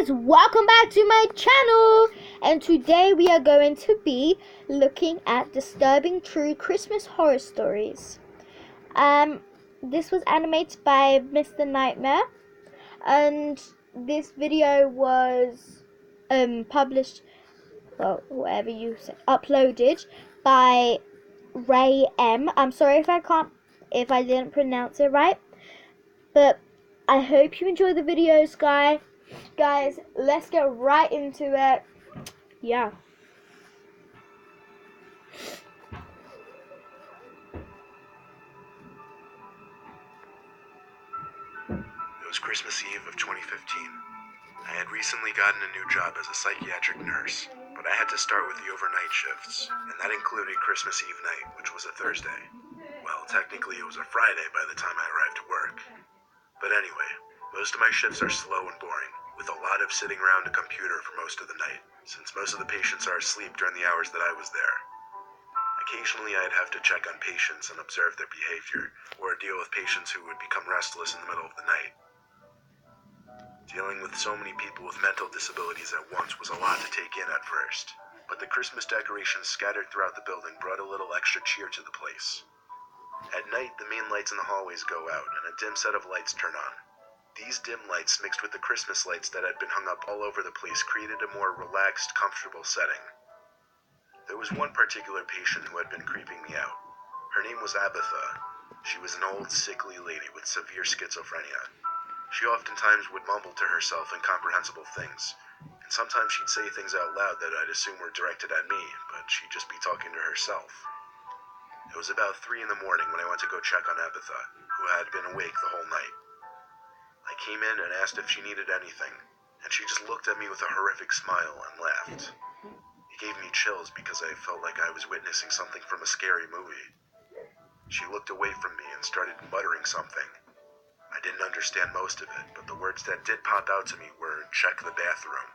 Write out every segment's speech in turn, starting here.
guys, welcome back to my channel, and today we are going to be looking at disturbing true Christmas horror stories. This was animated by Mr. Nightmare, and this video was published, well, whatever you say, uploaded by Ray M. I'm sorry if I didn't pronounce it right, but I hope you enjoy the videos, guys. Let's get right into it. Yeah. It was Christmas Eve of 2015. I had recently gotten a new job as a psychiatric nurse, but I had to start with the overnight shifts, and that included Christmas Eve night, which was a Thursday. Well, technically it was a Friday by the time I arrived at work. But anyway, most of my shifts are slow and boring, with a lot of sitting around a computer for most of the night, since most of the patients are asleep during the hours that I was there. Occasionally I'd have to check on patients and observe their behavior, or deal with patients who would become restless in the middle of the night. Dealing with so many people with mental disabilities at once was a lot to take in at first, but the Christmas decorations scattered throughout the building brought a little extra cheer to the place. At night, the main lights in the hallways go out and a dim set of lights turn on. These dim lights mixed with the Christmas lights that had been hung up all over the place created a more relaxed, comfortable setting. There was one particular patient who had been creeping me out. Her name was Abatha. She was an old, sickly lady with severe schizophrenia. She oftentimes would mumble to herself incomprehensible things, and sometimes she'd say things out loud that I'd assume were directed at me, but she'd just be talking to herself. It was about 3 in the morning when I went to go check on Abatha, who had been awake the whole night. I came in and asked if she needed anything, and she just looked at me with a horrific smile and laughed. It gave me chills because I felt like I was witnessing something from a scary movie. She looked away from me and started muttering something. I didn't understand most of it, but the words that did pop out to me were, "Check the bathroom."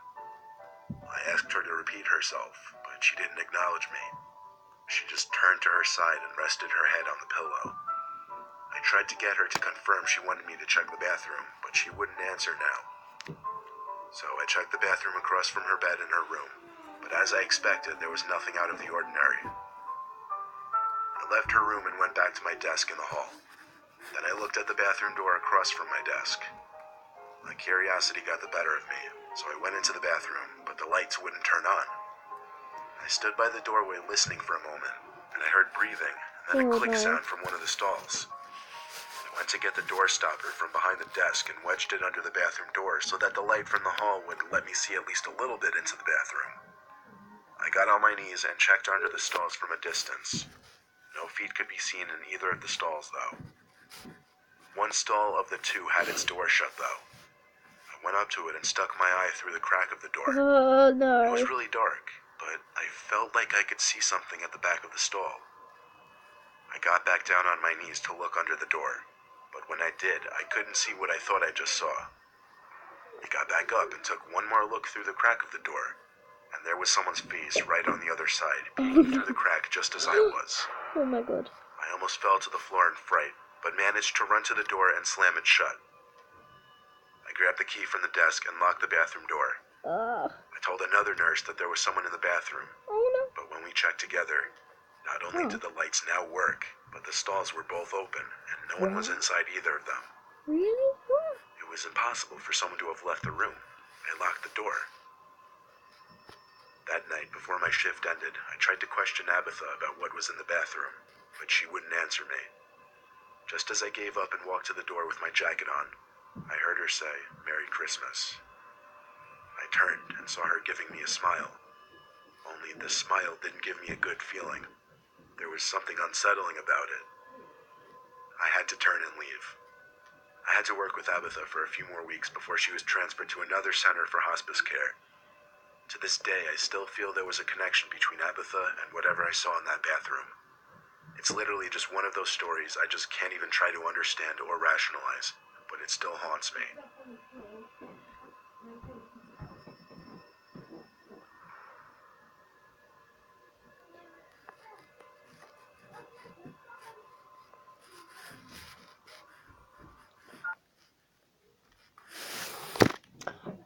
I asked her to repeat herself, but she didn't acknowledge me. She just turned to her side and rested her head on the pillow. I tried to get her to confirm she wanted me to check the bathroom, but she wouldn't answer now. So I checked the bathroom across from her bed in her room, but as I expected, there was nothing out of the ordinary. I left her room and went back to my desk in the hall. Then I looked at the bathroom door across from my desk. My curiosity got the better of me, so I went into the bathroom, but the lights wouldn't turn on. I stood by the doorway listening for a moment, and I heard breathing, and then a click sound from one of the stalls. I went to get the door stopper from behind the desk and wedged it under the bathroom door so that the light from the hall would let me see at least a little bit into the bathroom. I got on my knees and checked under the stalls from a distance. No feet could be seen in either of the stalls, though. One stall of the two had its door shut, though. I went up to it and stuck my eye through the crack of the door. Oh no. It was really dark, but I felt like I could see something at the back of the stall. I got back down on my knees to look under the door, but when I did, I couldn't see what I thought I just saw. I got back up and took one more look through the crack of the door, and there was someone's face right on the other side, peeking through the crack just as I was. Oh my god. I almost fell to the floor in fright, but managed to run to the door and slam it shut. I grabbed the key from the desk and locked the bathroom door. I told another nurse that there was someone in the bathroom, but when we checked together, not only did the lights now work, but the stalls were both open, and no one was inside either of them. Really? It was impossible for someone to have left the room. I locked the door. That night, before my shift ended, I tried to question Abatha about what was in the bathroom, but she wouldn't answer me. Just as I gave up and walked to the door with my jacket on, I heard her say, "Merry Christmas." I turned and saw her giving me a smile. Only the smile didn't give me a good feeling. There was something unsettling about it. I had to turn and leave. I had to work with Abatha for a few more weeks before she was transferred to another center for hospice care. To this day, I still feel there was a connection between Abatha and whatever I saw in that bathroom. It's literally just one of those stories I just can't even try to understand or rationalize, but it still haunts me.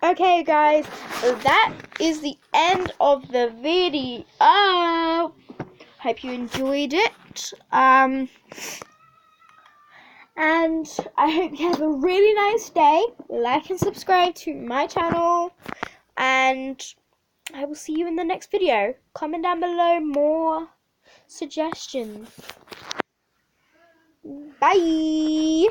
Okay, guys, that is the end of the video. Hope you enjoyed it. And I hope you have a really nice day. Like and subscribe to my channel, and I will see you in the next video. Comment down below more suggestions. Bye.